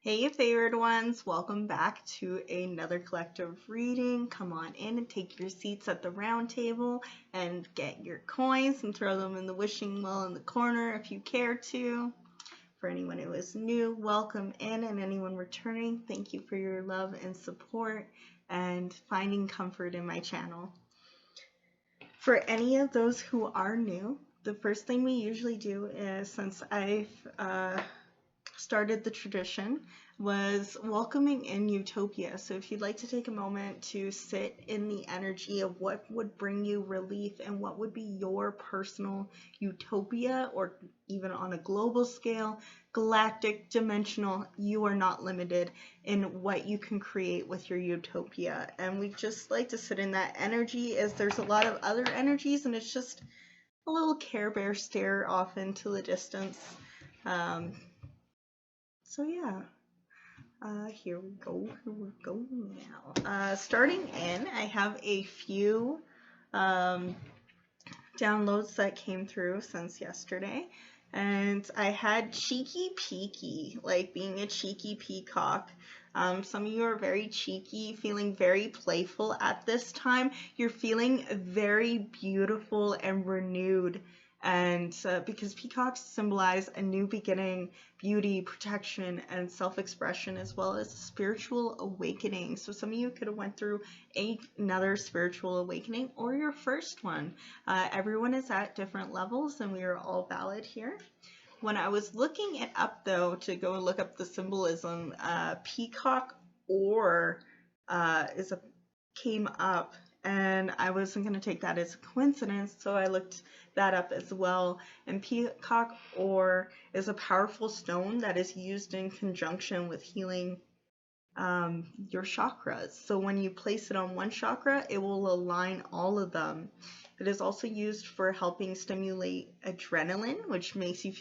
Hey, you favored ones, welcome back to another collective reading. Come on in and take your seats at the round table and get your coins and throw them in the wishing well in the corner if you care to. For anyone who is new, welcome in, and anyone returning, thank you for your love and support and finding comfort in my channel. For any of those who are new, the first thing we usually do is, since I've started the tradition, was welcoming in utopia. So if you'd like to take a moment to sit in the energy of what would bring you relief and what would be your personal utopia, or even on a global scale, galactic, dimensional, you are not limited in what you can create with your utopia. And we just like to sit in that energy, as there's a lot of other energies and it's just a little Care Bear stare off into the distance. So yeah, here we go now. Starting in, I have a few downloads that came through since yesterday, and I had cheeky peeky, like being a cheeky peacock. Some of you are very cheeky, feeling very playful at this time. You're feeling very beautiful and renewed. And because peacocks symbolize a new beginning, beauty, protection, and self-expression, as well as a spiritual awakening. So some of you could have went through another spiritual awakening or your first one. Everyone is at different levels, and we are all valid here. When I was looking it up, though, to go look up the symbolism, peacock or came up, and I wasn't going to take that as a coincidence, so I looked that up as well. And peacock ore is a powerful stone that is used in conjunction with healing your chakras. So when you place it on one chakra, it will align all of them. It is also used for helping stimulate adrenaline, which makes me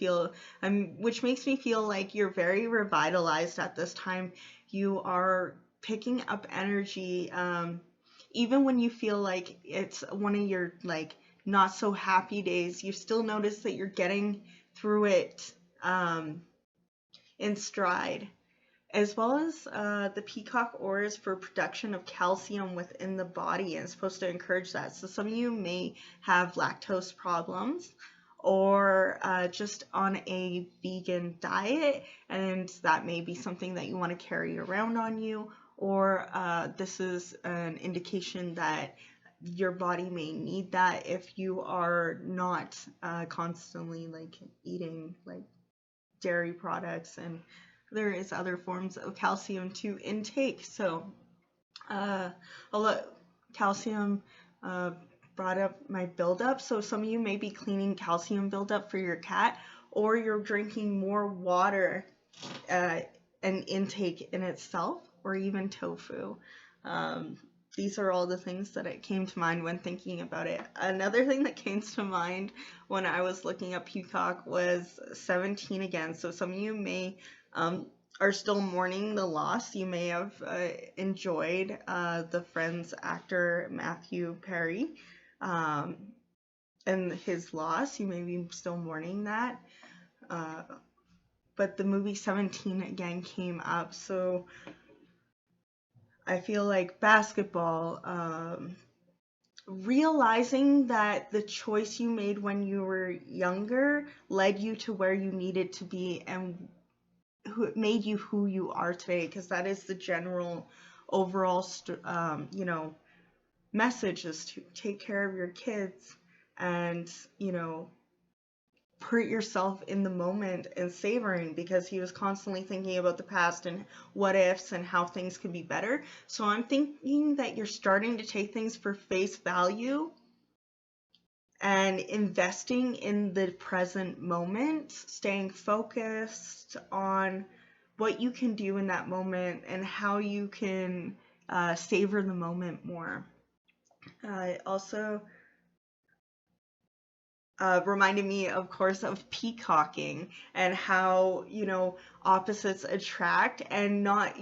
feel like you're very revitalized at this time. You are picking up energy, even when you feel like it's one of your not so happy days. You still notice that you're getting through it in stride. As well as the peacock ore is for production of calcium within the body, and it's supposed to encourage that. So some of you may have lactose problems, or just on a vegan diet, and that may be something that you want to carry around on you, or this is an indication that your body may need that if you are not constantly eating dairy products, and there is other forms of calcium to intake. So calcium brought up my buildup. So some of you may be cleaning calcium buildup for your cat, or you're drinking more water and intake in itself, or even tofu. These are all the things that it came to mind when thinking about it. Another thing that came to mind when I was looking up peacock was 17 again. So some of you may are still mourning the loss. You may have enjoyed the Friends actor Matthew Perry and his loss. You may be still mourning that. But the movie 17 again came up. So I feel like basketball, realizing that the choice you made when you were younger led you to where you needed to be, and made you who you are today, because that is the general overall message, is to take care of your kids and put yourself in the moment and savoring, because he was constantly thinking about the past and what ifs and how things could be better. So I'm thinking that you're starting to take things for face value and investing in the present moment, staying focused on what you can do in that moment and how you can savor the moment more. Also reminded me, of course, of peacocking and how, opposites attract, and not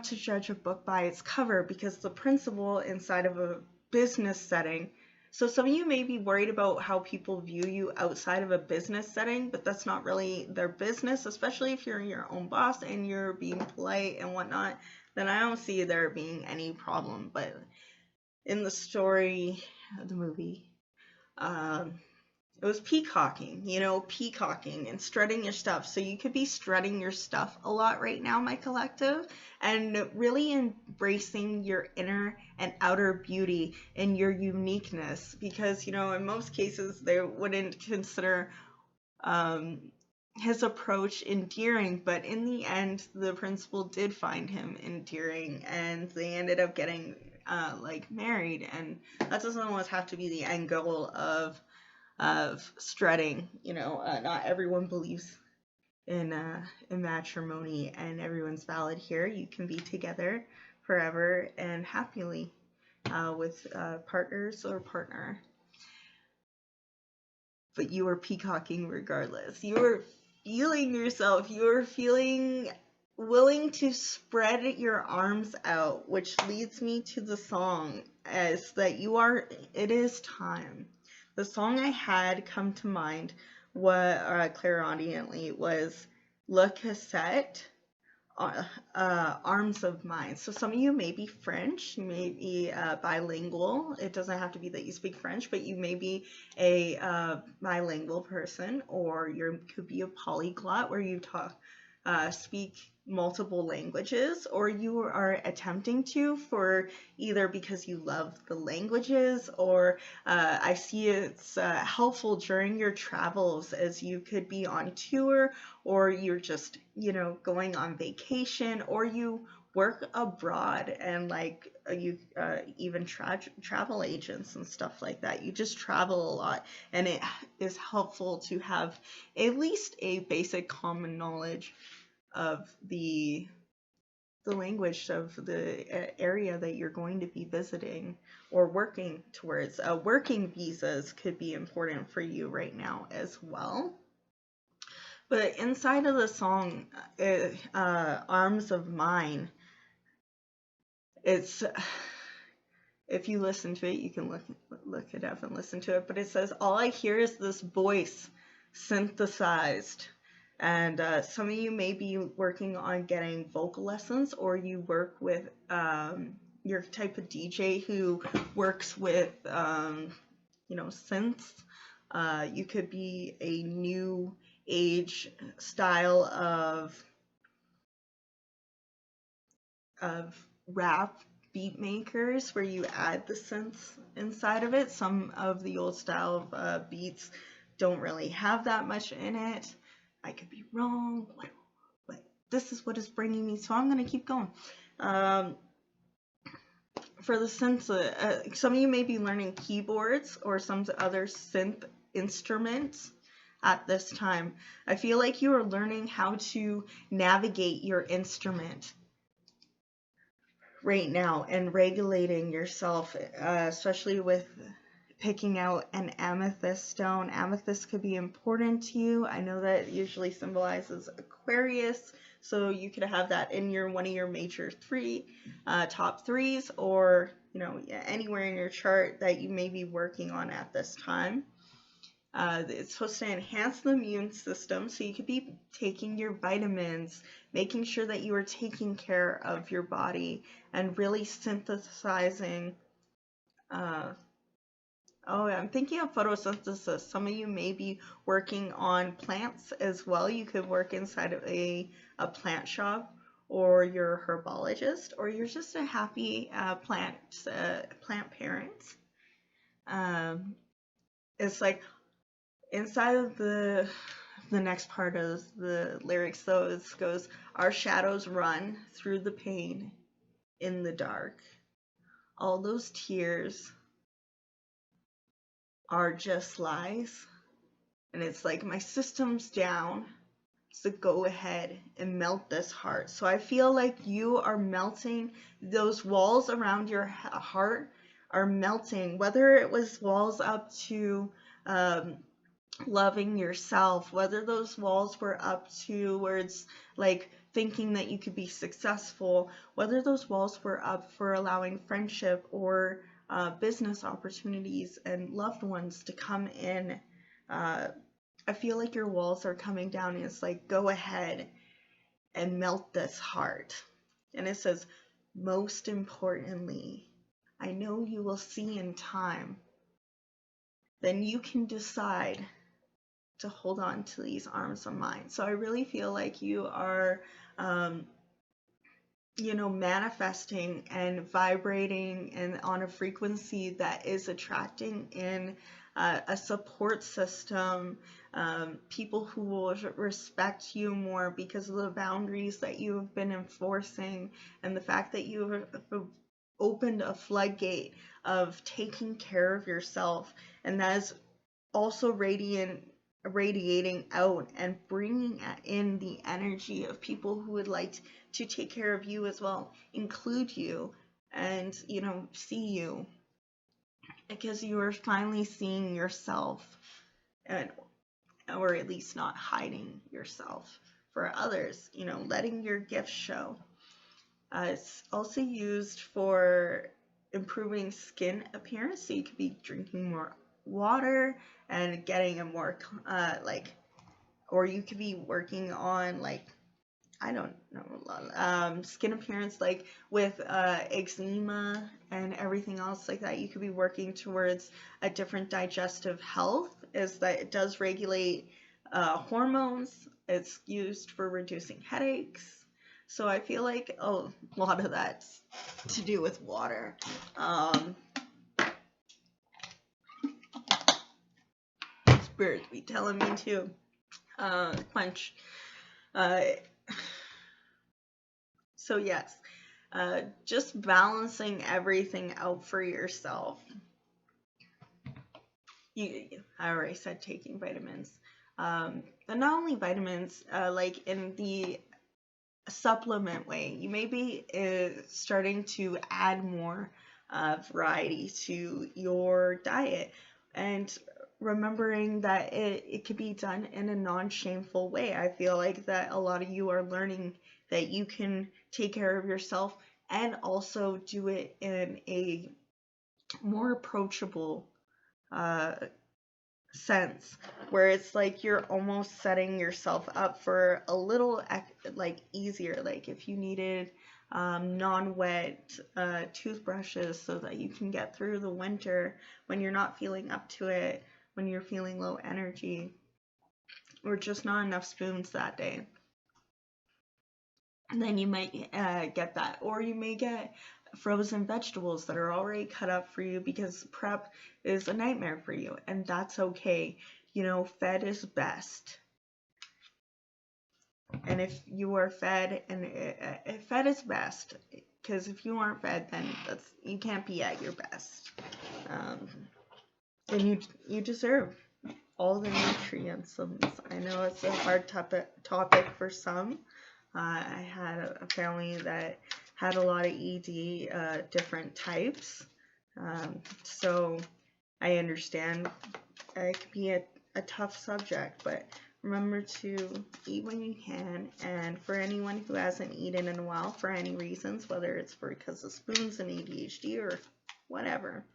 to judge a book by its cover, because the principle inside of a business setting So some of you may be worried about how people view you outside of a business setting, but that's not really their business, especially if you're your own boss and you're being polite and whatnot, then I don't see there being any problem. But in the story, the movie, it was peacocking, peacocking and strutting your stuff. So you could be strutting your stuff a lot right now, my collective, and really embracing your inner and outer beauty and your uniqueness, because, in most cases, they wouldn't consider his approach endearing, but in the end, the principal did find him endearing, and they ended up getting married, and that doesn't always have to be the end goal of strutting. Not everyone believes in matrimony, and everyone's valid here. You can be together forever and happily with partners or partner. But you are peacocking regardless. You are feeling yourself. You are feeling willing to spread your arms out, which leads me to the song, as that it is time. The song I had come to mind clairaudiently was Le Cassette, Arms of Mine. So some of you may be French, you may be bilingual. It doesn't have to be that you speak French, but you may be a bilingual person, or you could be a polyglot where you speak multiple languages, or you are attempting to, for either because you love the languages, or I see it's helpful during your travels, as you could be on tour, or you're just going on vacation, or you work abroad, and you even travel agents and stuff like that. You just travel a lot, and it is helpful to have at least a basic common knowledge of the language of the area that you're going to be visiting or working towards. Working visas could be important for you right now as well. But inside of the song, Arms of Mine, it's, if you listen to it, you can look it up and listen to it, but it says, all I hear is this voice synthesized. And some of you may be working on getting vocal lessons, or you work with your type of DJ who works with, synths. You could be a new age style of rap beat makers where you add the synths inside of it. Some of the old style of beats don't really have that much in it. I could be wrong, but this is what is bringing me, so I'm going to keep going. For the synths, some of you may be learning keyboards or some other synth instruments at this time. I feel like you are learning how to navigate your instrument right now and regulating yourself, especially with picking out an amethyst stone. Amethyst could be important to you. I know that usually symbolizes Aquarius, so you could have that in one of your major top threes, or anywhere in your chart that you may be working on at this time. It's supposed to enhance the immune system, so you could be taking your vitamins, making sure that you are taking care of your body, and really synthesizing. I'm thinking of photosynthesis. Some of you may be working on plants as well. You could work inside of a plant shop, or you're a herbologist, or you're just a happy plant parent. It's like inside of the next part of the lyrics, though, it goes, our shadows run through the pain in the dark. All those tears are just lies. And it's like, my system's down, so go ahead and melt this heart. So I feel like you are melting. Those walls around your heart are melting, whether it was walls up to loving yourself, whether those walls were up towards thinking that you could be successful, whether those walls were up for allowing friendship or business opportunities and loved ones to come in. I feel like your walls are coming down, and it's like, go ahead and melt this heart. And it says, most importantly, I know you will see in time. Then you can decide to hold on to these arms of mine. So I really feel like you are, manifesting and vibrating and on a frequency that is attracting in a support system, people who will respect you more because of the boundaries that you have been enforcing, and the fact that you have opened a floodgate of taking care of yourself, and that is also radiating out and bringing in the energy of people who would like to take care of you as well, include you, and see you, because you are finally seeing yourself, or at least not hiding yourself for others, letting your gifts show. It's also used for improving skin appearance, so you could be drinking more water and getting a more or you could be working on I don't know, skin appearance, like with eczema and everything else like that. You could be working towards a different digestive health, is that it does regulate hormones. It's used for reducing headaches. So I feel like a lot of that's to do with water. Spirits be telling me to quench. So yes, just balancing everything out for yourself. I already said taking vitamins. And not only vitamins, like in the supplement way, you may be starting to add more variety to your diet, and remembering that it could be done in a non-shameful way. I feel like that a lot of you are learning that you can take care of yourself and also do it in a more approachable sense, where it's like you're almost setting yourself up for a little easier, like if you needed non-wet toothbrushes so that you can get through the winter when you're not feeling up to it, when you're feeling low energy, or just not enough spoons that day. And then you might get that, or you may get frozen vegetables that are already cut up for you because prep is a nightmare for you, and that's okay. Fed is best. And if you are fed, and fed is best, because if you aren't fed, then you can't be at your best. And you deserve all the nutrients. I know it's a hard topic for some. I had a family that had a lot of ED, different types. So I understand it can be a tough subject, but remember to eat when you can. And for anyone who hasn't eaten in a while for any reasons, whether it's because of spoons and ADHD or whatever,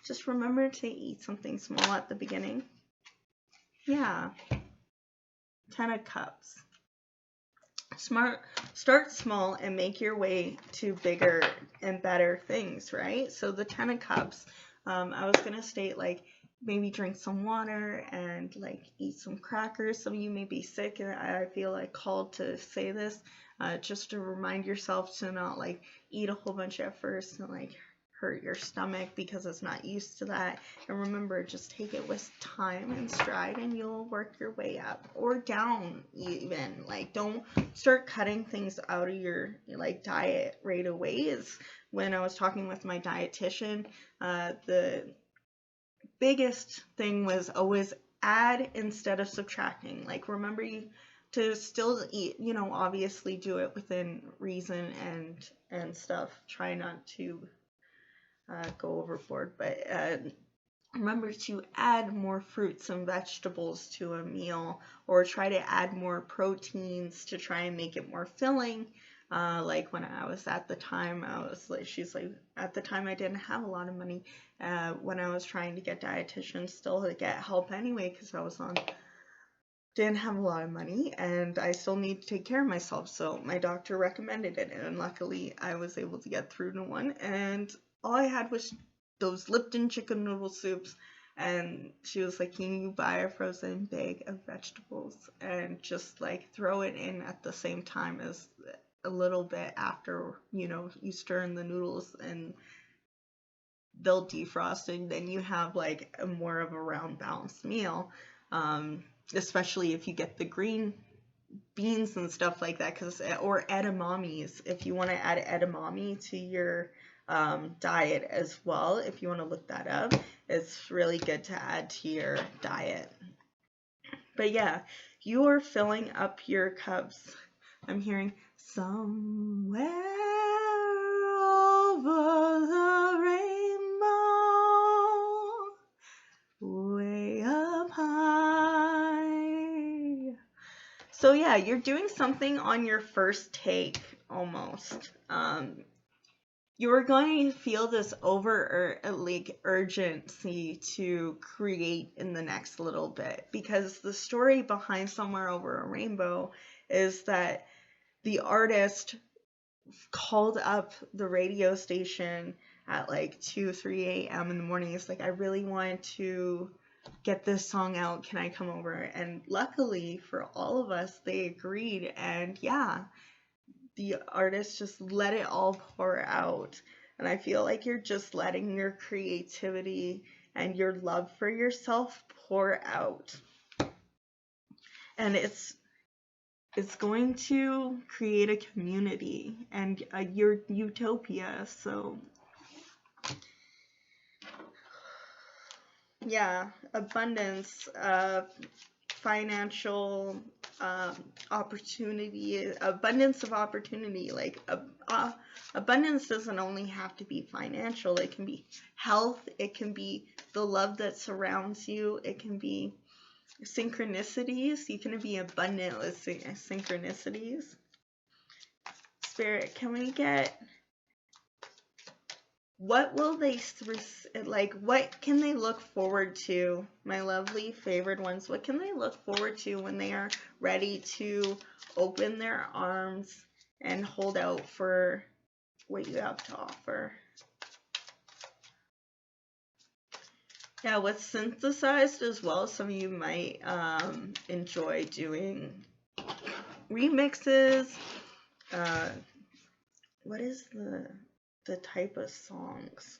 just remember to eat something small at the beginning. Yeah. 10 of Cups. Start small and make your way to bigger and better things, right? So the 10 of Cups, I was going to state maybe drink some water and eat some crackers. Some of you may be sick, and I feel called to say this, just to remind yourself to not eat a whole bunch at first and hurt your stomach because it's not used to that. And remember, just take it with time and stride, and you'll work your way up or down even. Don't start cutting things out of your diet right away. Is when I was talking with my dietitian, the biggest thing was always add instead of subtracting. Remember to still eat, obviously do it within reason and stuff. Try not to go overboard, but remember to add more fruits and vegetables to a meal, or try to add more proteins to try and make it more filling. Like when I was at the time, I was like, she's like, at the time I didn't have a lot of money. When I was trying to get dietitians still to get help anyway, because I was didn't have a lot of money and I still need to take care of myself. So my doctor recommended it, and luckily I was able to get through to one. And all I had was those Lipton chicken noodle soups. And she was like, can you buy a frozen bag of vegetables and just like throw it in at the same time as a little bit after, you stir in the noodles, and they'll defrost, and then you have like a more of a round balanced meal. Especially if you get the green beans and stuff like that, or edamames, if you want to add edamame to your diet as well. If you want to look that up, it's really good to add to your diet. But yeah, you are filling up your cups. I'm hearing somewhere over the rainbow, way up high. So yeah, you're doing something on your first take almost. You're going to feel this urgency to create in the next little bit, because the story behind Somewhere Over a Rainbow is that the artist called up the radio station at like 2-3 a.m. in the morning. It's like, I really want to get this song out. Can I come over? And luckily for all of us, they agreed. And yeah, the artist just let it all pour out. And I feel like you're just letting your creativity and your love for yourself pour out. And it's going to create a community and your utopia. So yeah, abundance, financial opportunity, abundance of opportunity. Like abundance doesn't only have to be financial. It can be health. It can be the love that surrounds you. It can be synchronicities. You can be abundant with synchronicities. Spirit, can we get, what will they, like, what can they look forward to, my lovely favored ones? What can they look forward to when they are ready to open their arms and hold out for what you have to offer? Yeah, what's synthesized as well, some of you might enjoy doing remixes. What is the type of songs?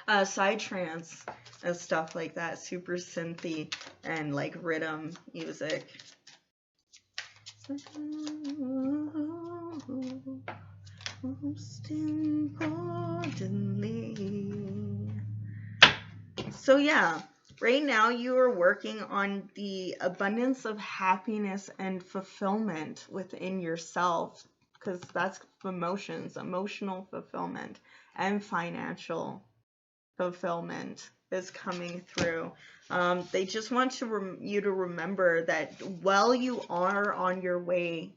Psytrance and stuff like that, super synthy and like rhythm music. Most importantly. So yeah, right now you are working on the abundance of happiness and fulfillment within yourself, because that's emotions, emotional fulfillment and financial fulfillment is coming through. They just want you to remember that while you are on your way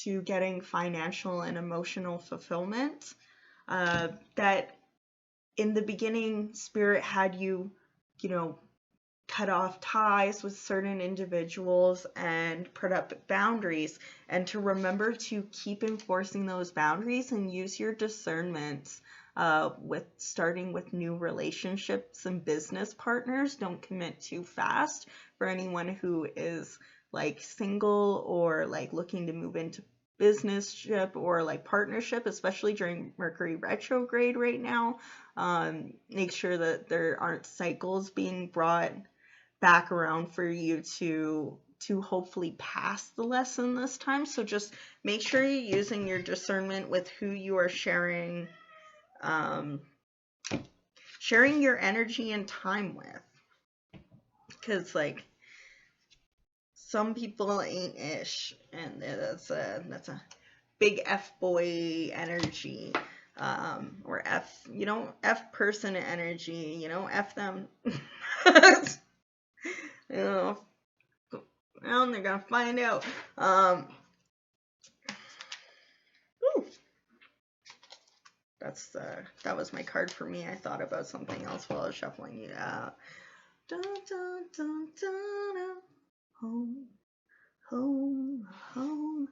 to getting financial and emotional fulfillment, that in the beginning, Spirit had you, cut off ties with certain individuals and put up boundaries, and to remember to keep enforcing those boundaries and use your discernment starting with new relationships and business partners. Don't commit too fast. For anyone who is like single or like looking to move into businessship or like partnership, especially during Mercury retrograde right now, make sure that there aren't cycles being brought back around for you to hopefully pass the lesson this time. So just make sure you're using your discernment with who you are sharing your energy and time with, because like some people ain't ish, and that's a big F boy energy, or F person energy, F them. Well, they're gonna find out. that was my card for me. I thought about something else while I was shuffling. Yeah. Dun, dun, dun, dun, dun. Home, home, home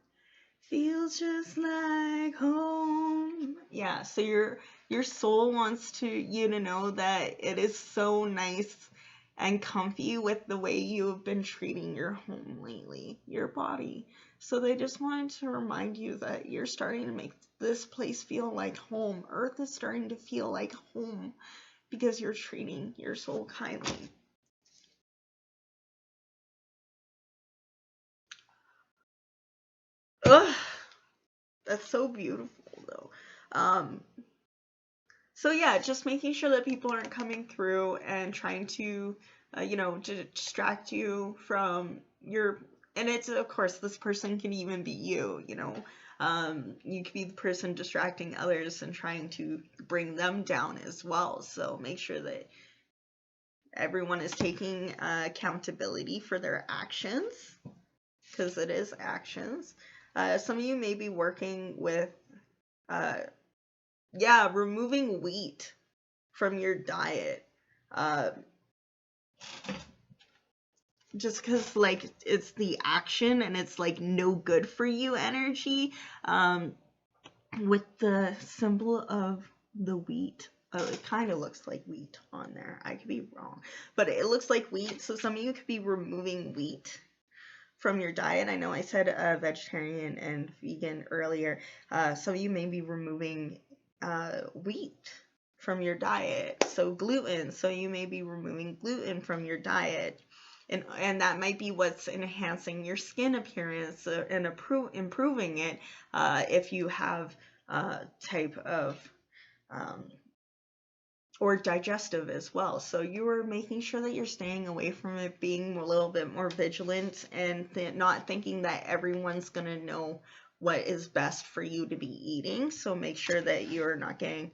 feels just like home. Yeah, so your soul wants you to know that it is so nice and comfy with the way you have been treating your home lately, your body. So they just wanted to remind you that you're starting to make this place feel like home. Earth is starting to feel like home because you're treating your soul kindly. Ugh, that's so beautiful though. So yeah, just making sure that people aren't coming through and trying to, to distract you from your. And it's, of course, this person can even be you. You could be the person distracting others and trying to bring them down as well. So make sure that everyone is taking accountability for their actions, because it is actions. Some of you may be working with. Removing wheat from your diet. Just because, like, it's the action and it's, like, no good for you energy. With the symbol of the wheat. It kind of looks like wheat on there. I could be wrong. But it looks like wheat. So some of you could be removing wheat from your diet. I know I said vegetarian and vegan earlier. Some of you may be removing wheat from your diet. So gluten. So you may be removing gluten from your diet. And that might be what's enhancing your skin appearance and improving it if you have type of or digestive as well. So you're making sure that you're staying away from it, being a little bit more vigilant, and not thinking that everyone's going to know what is best for you to be eating. So make sure that you're not getting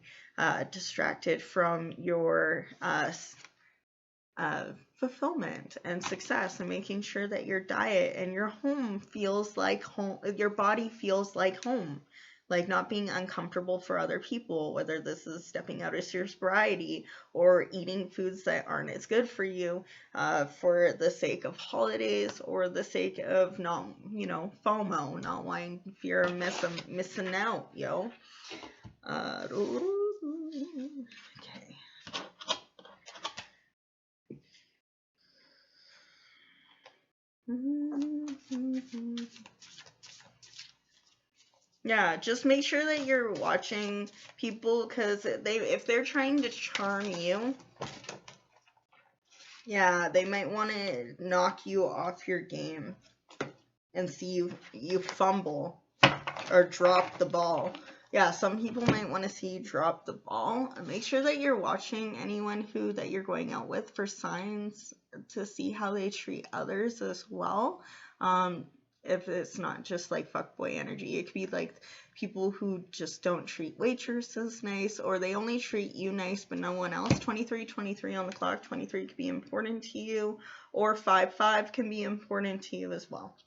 distracted from your fulfillment and success, and making sure that your diet and your home feels like home, your body feels like home. Like not being uncomfortable for other people, whether this is stepping out of your sobriety or eating foods that aren't as good for you for the sake of holidays or the sake of not, FOMO, not wanting fear of missing out, yo. Okay. Yeah, just make sure that you're watching people, because if they're trying to charm you, yeah, they might want to knock you off your game and see you fumble or drop the ball. Yeah, some people might want to see you drop the ball. Make sure that you're watching anyone that you're going out with for signs to see how they treat others as well. If it's not just like fuckboy energy, it could be like people who just don't treat waitresses nice, or they only treat you nice but no one else. 23 on the clock. 23 could be important to you, or 5 can be important to you as well.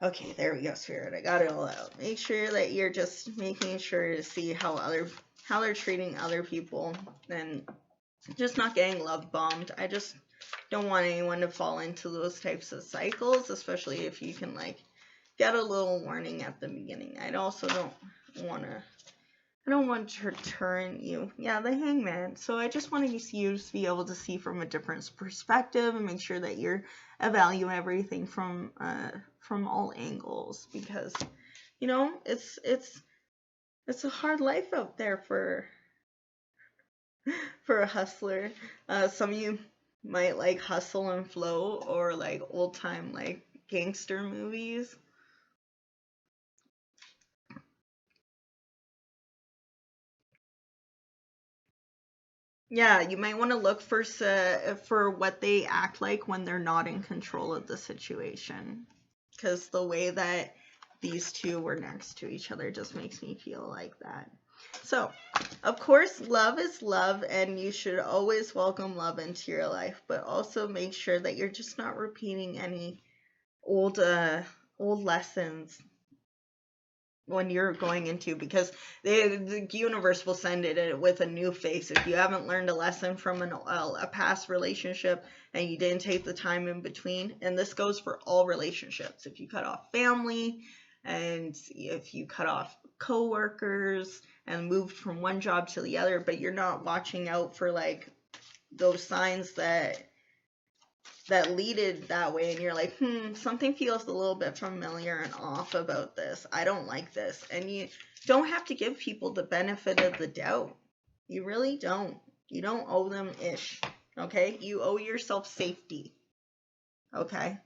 Okay, there we go, Spirit. I got it all out. Make sure that you're just making sure to see how they're treating other people, and just not getting love bombed. I just don't want anyone to fall into those types of cycles, especially if you can like get a little warning at the beginning. I also don't want to turn you. Yeah, the Hangman. So I just want you to be able to see from a different perspective and make sure that you're evaluating everything from all angles, because it's a hard life out there for a hustler. Some of you might like Hustle and Flow, or like old time like gangster movies. Yeah, you might want to look for what they act like when they're not in control of the situation, because the way that these two were next to each other just makes me feel like that. So, of course, love is love, and you should always welcome love into your life, but also make sure that you're just not repeating any old lessons when you're going into, because the universe will send it with a new face. If you haven't learned a lesson from a past relationship and you didn't take the time in between, and this goes for all relationships, if you cut off family and if you cut off coworkers and moved from one job to the other, but you're not watching out for like those signs that lead it that way, and you're like, something feels a little bit familiar and off about this. I don't like this. And you don't have to give people the benefit of the doubt. You really don't. You don't owe them ish. Okay? You owe yourself safety. Okay?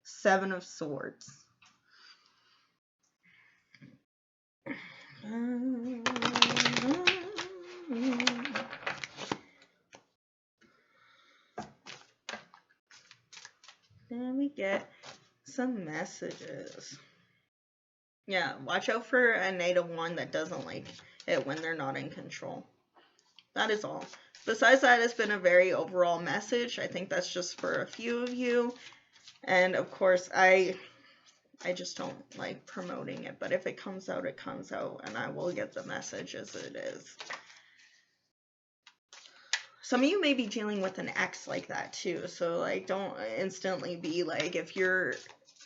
7 of Swords. Then we get some messages. Yeah, watch out for a Knight of Wands that doesn't like it when they're not in control. That is all. Besides that, it's been a very overall message. I think that's just for a few of you. And of course, I just don't like promoting it. But if it comes out, it comes out. And I will get the message as it is. Some of you may be dealing with an ex like that too. So like, don't instantly be like, if your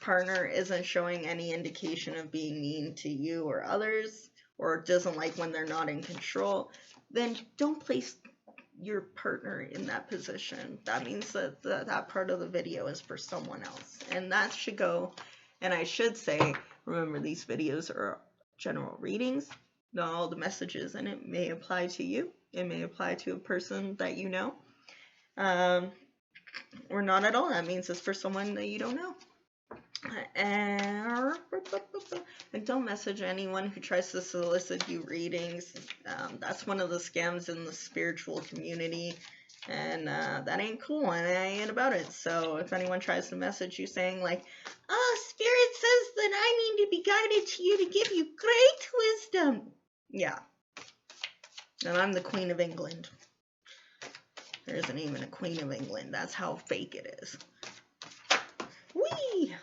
partner isn't showing any indication of being mean to you or others, or doesn't like when they're not in control, then don't place your partner in that position. That means that that part of the video is for someone else. And that should go, and I should say, remember these videos are general readings. Not all the messages in it may apply to you. It may apply to a person that you know. Or not at all. That means it's for someone that you don't know. And don't message anyone who tries to solicit you readings. That's one of the scams in the spiritual community, and that ain't cool, and I ain't about it. So if anyone tries to message you saying like, oh, Spirit says that I need to be guided to you to give you great wisdom, yeah, and I'm the Queen of England. There isn't even a Queen of England. That's how fake it is. Whee!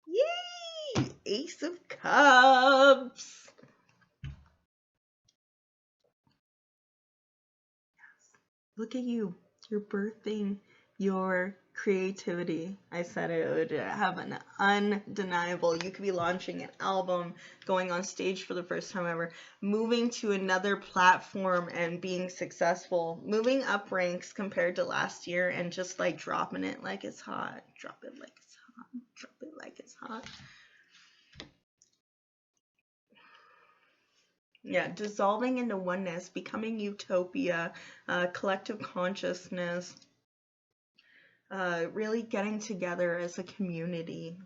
Yay! Ace of Cups. Look at you. You're birthing your creativity. I said it would have an undeniable. You could be launching an album, going on stage for the first time ever, moving to another platform and being successful, moving up ranks compared to last year, and just like dropping it like it's hot. Drop it like it's hot. Drop it like it's hot. Yeah, dissolving into oneness, becoming utopia, collective consciousness, really getting together as a community.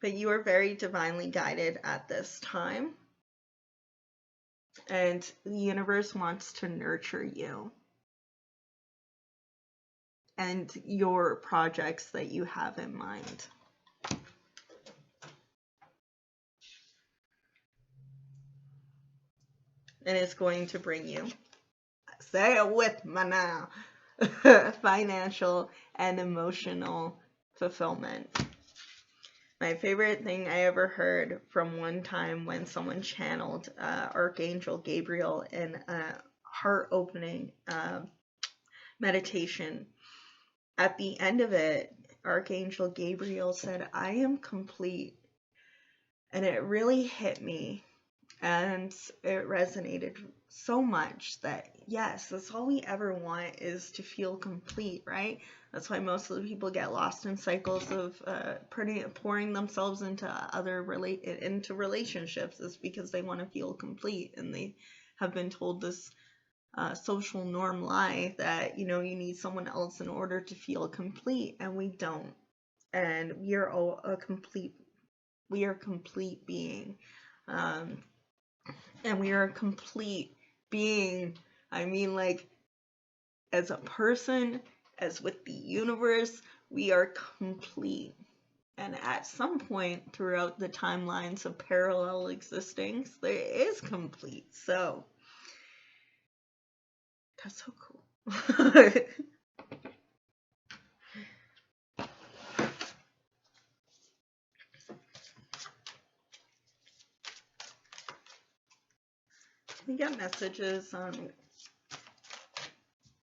But you are very divinely guided at this time. And the universe wants to nurture you and your projects that you have in mind. And it's going to bring you, say it with me now, financial and emotional fulfillment. My favorite thing I ever heard from one time when someone channeled Archangel Gabriel in a heart-opening meditation. At the end of it, Archangel Gabriel said, I am complete. And it really hit me. And it resonated so much that, yes, that's all we ever want, is to feel complete, right? That's why most of the people get lost in cycles of pouring themselves into into relationships, is because they want to feel complete, and they have been told this social norm lie that, you need someone else in order to feel complete, and we don't. And we are complete being. And we are a complete being. I mean, like, as a person, as with the universe, we are complete. And at some point throughout the timelines of parallel existings, there is complete. So, that's so cool. We get messages on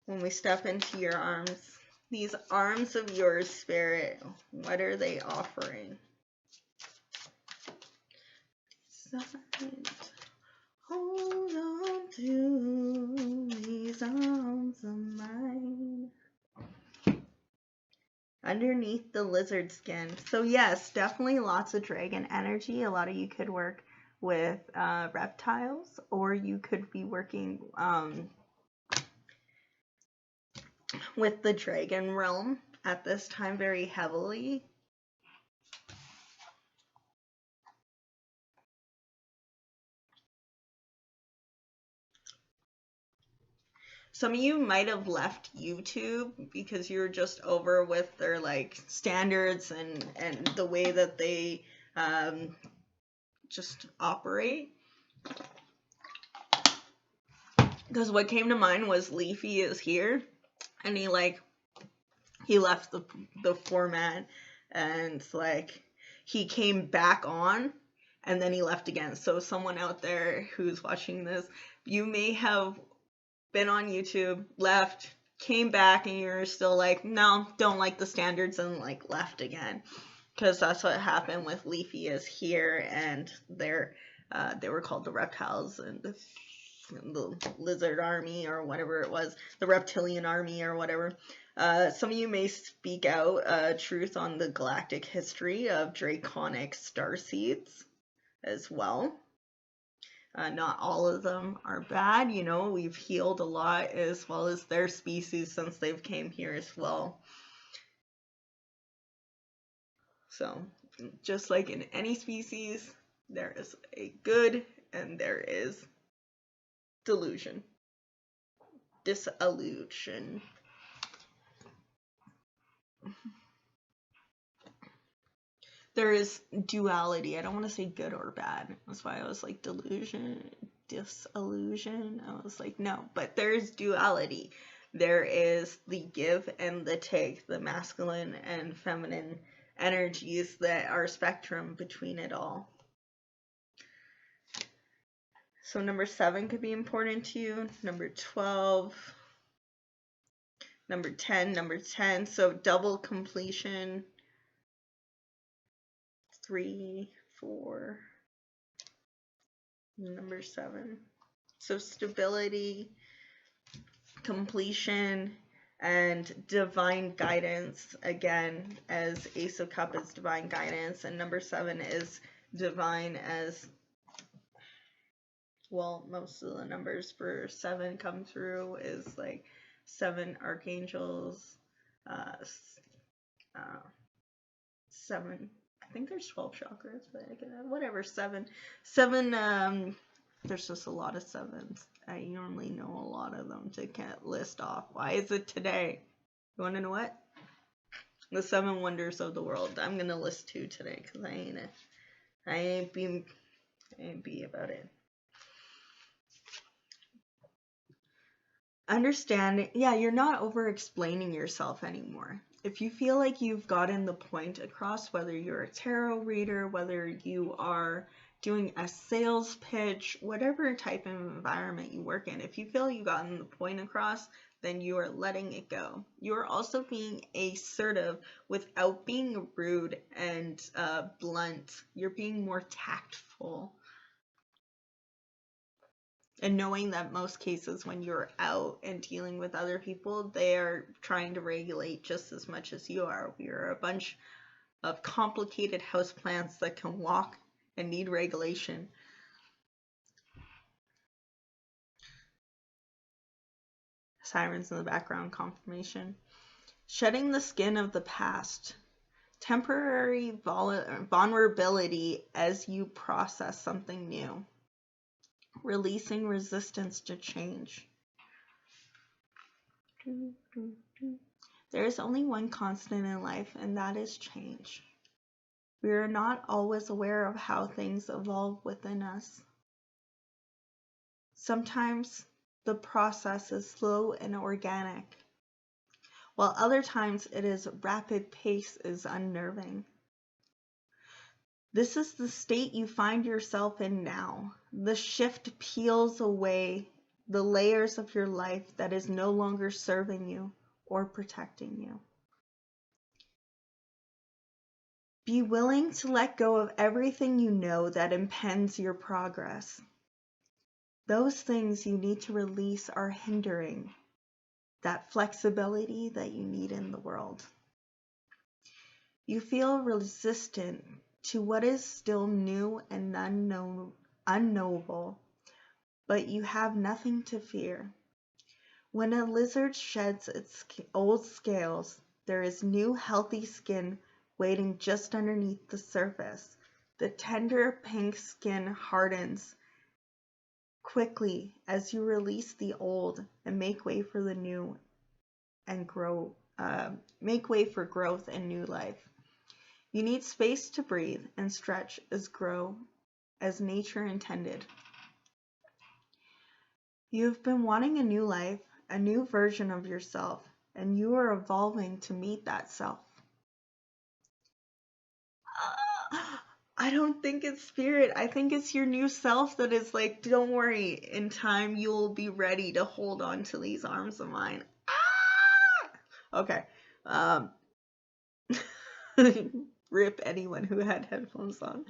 when we step into your arms. These arms of yours, Spirit, what are they offering? Hold on to these arms of mine. Underneath the lizard skin. So yes, definitely lots of dragon energy. A lot of you could work with reptiles, or you could be working with the dragon realm at this time very heavily. Some of you might have left YouTube because you're just over with their like standards and the way that they just operate. Because what came to mind was Leafy is here, and he left the format, and like he came back on and then he left again. So someone out there who's watching this, you may have been on YouTube, left, came back, and you're still like, no, don't like the standards, and like left again. Because that's what happened with Leafy is here, and they were called the reptiles and the lizard army or whatever it was, the reptilian army or whatever. Some of you may speak out truth on the galactic history of draconic starseeds as well. Not all of them are bad, you know, we've healed a lot as well as their species since they've came here as well. So, just like in any species, there is a good and there is delusion. Disillusion. There is duality. I don't want to say good or bad. That's why I was like delusion, disillusion. I was like, no, but there's duality. There is the give and the take, the masculine and feminine energies that are spectrum between it all. So number 7 could be important to you. Number 12. Number 10. Number 10. So double completion. 3, 4, number 7. So stability, completion, and divine guidance. Again, as Ace of Cups is divine guidance, and number 7 is divine as well. Most of the numbers for 7 come through is like 7 archangels, 7. I think there's 12 chakras, but whatever, 7. There's just a lot of 7s. I normally know a lot of them to can't list off. Why is it today? You want to know what? The 7 wonders of the world. I'm going to list 2 today because I ain't be about it. Understand, yeah, you're not over-explaining yourself anymore. If you feel like you've gotten the point across, whether you're a tarot reader, whether you are doing a sales pitch, whatever type of environment you work in, if you feel you've gotten the point across, then you are letting it go. You are also being assertive without being rude and blunt. You're being more tactful. And knowing that most cases when you're out and dealing with other people, they are trying to regulate just as much as you are. We are a bunch of complicated houseplants that can walk and need regulation. Sirens in the background, confirmation. Shedding the skin of the past. Temporary vulnerability as you process something new. Releasing resistance to change. There is only one constant in life, and that is change. We are not always aware of how things evolve within us. Sometimes the process is slow and organic, while other times it is rapid pace is unnerving. This is the state you find yourself in now. The shift peels away the layers of your life that is no longer serving you or protecting you. Be willing to let go of everything you know that impends your progress. Those things you need to release are hindering that flexibility that you need in the world. You feel resistant to what is still new and unknowable, but you have nothing to fear. When a lizard sheds its old scales, there is new healthy skin waiting just underneath the surface. The tender pink skin hardens quickly as you release the old and make way for the new and make way for growth and new life. You need space to breathe and stretch as grow as nature intended. You've been wanting a new life, a new version of yourself, and you are evolving to meet that self. I don't think it's spirit. I think it's your new self that is like, don't worry, in time you'll be ready to hold on to these arms of mine. Okay. Rip anyone who had headphones on.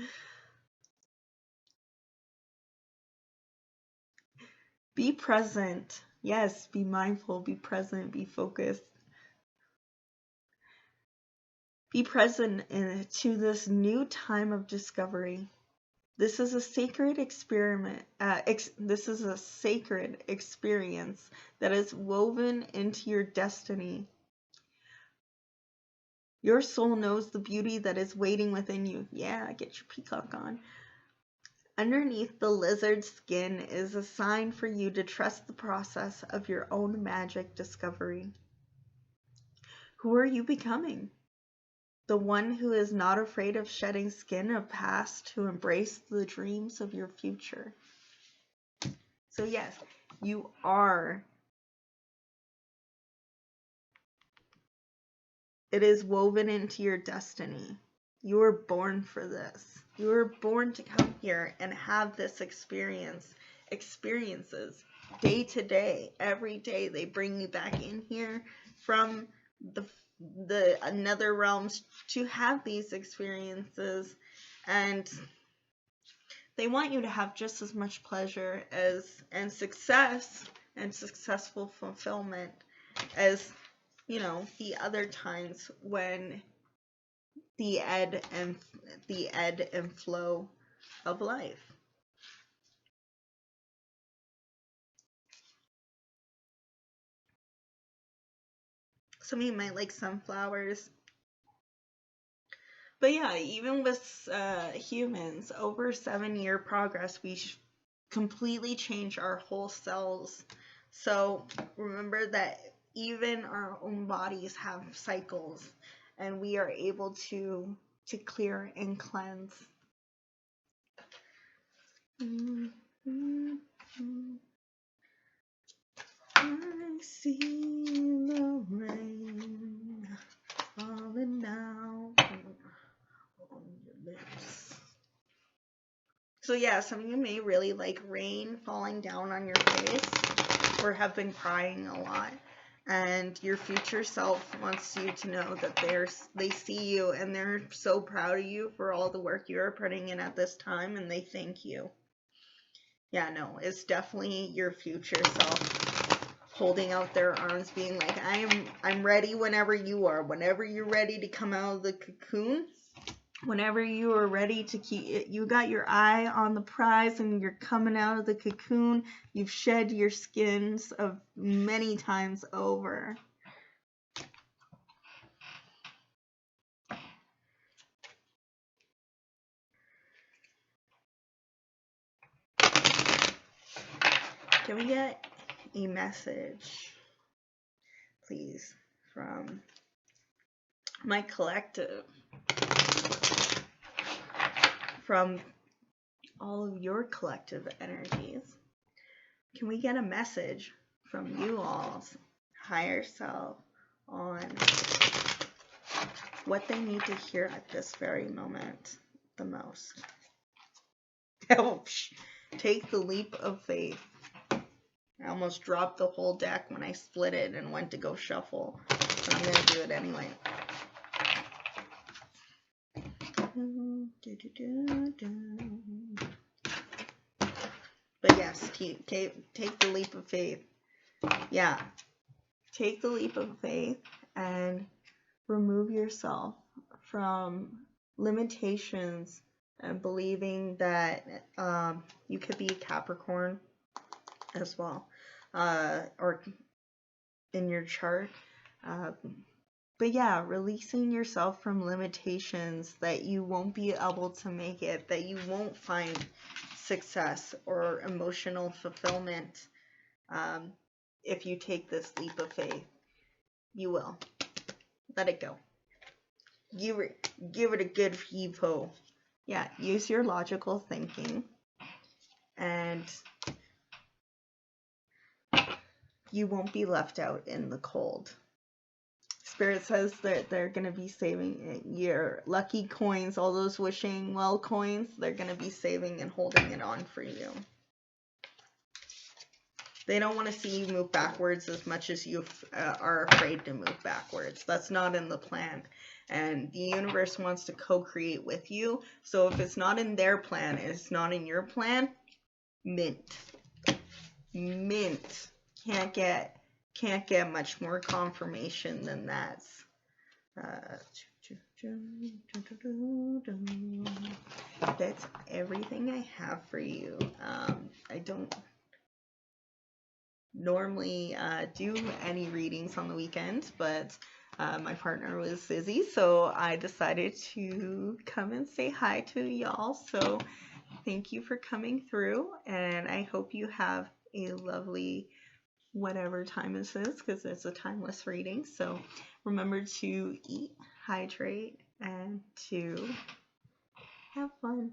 Be present. Yes, be mindful, be present, be focused. Be present to this new time of discovery. This is a sacred experiment. This is a sacred experience that is woven into your destiny. Your soul knows the beauty that is waiting within you. Yeah, get your peacock on. Underneath the lizard skin is a sign for you to trust the process of your own magic discovery. Who are you becoming? The one who is not afraid of shedding skin of past to embrace the dreams of your future. So yes, you are. It is woven into your destiny. You were born for this. You were born to come here and have this experiences day to day. Every day they bring you back in here from the another realms to have these experiences, and they want you to have just as much pleasure and success and successful fulfillment as, you know, the other times when the ebb and flow of life. Some of you might like sunflowers. But yeah, even with humans, over 7-year progress, we completely change our whole cells. So remember that even our own bodies have cycles, and we are able to clear and cleanse. I see the rain falling down on your lips. So yeah, some of you may really like rain falling down on your face or have been crying a lot. And your future self wants you to know that they see you and they're so proud of you for all the work you're putting in at this time, and they thank you. Yeah, no, it's definitely your future self holding out their arms, being like, I'm ready whenever you are. Whenever you're ready to come out of the cocoon, whenever you are ready to you got your eye on the prize and you're coming out of the cocoon, you've shed your skins of many times over. Can we get a message, please, from my collective, from all of your collective energies? Can we get a message from you all's higher self on what they need to hear at this very moment? the most. Oh, take the leap of faith. I almost dropped the whole deck when I split it and went to go shuffle, but I'm going to do it anyway. But yes, take the leap of faith. Yeah, take the leap of faith and remove yourself from limitations and believing that you could be a Capricorn as well, or in your chart. But yeah, releasing yourself from limitations that you won't be able to make it, that you won't find success or emotional fulfillment if you take this leap of faith. You will. Let it go. Give it a good heave-ho. Yeah, use your logical thinking, and you won't be left out in the cold. Spirit says that they're going to be saving your lucky coins, all those wishing well coins, they're going to be saving and holding it on for you. They don't want to see you move backwards as much as you are afraid to move backwards. That's not in the plan. And the universe wants to co-create with you. So if it's not in their plan, it's not in your plan, mint. Mint. Can't get much more confirmation than that. That's everything I have for you. I don't normally do any readings on the weekend, but my partner was busy, so I decided to come and say hi to y'all. So thank you for coming through, and I hope you have a lovely whatever time this is, because it's a timeless reading. So remember to eat, hydrate, and to have fun.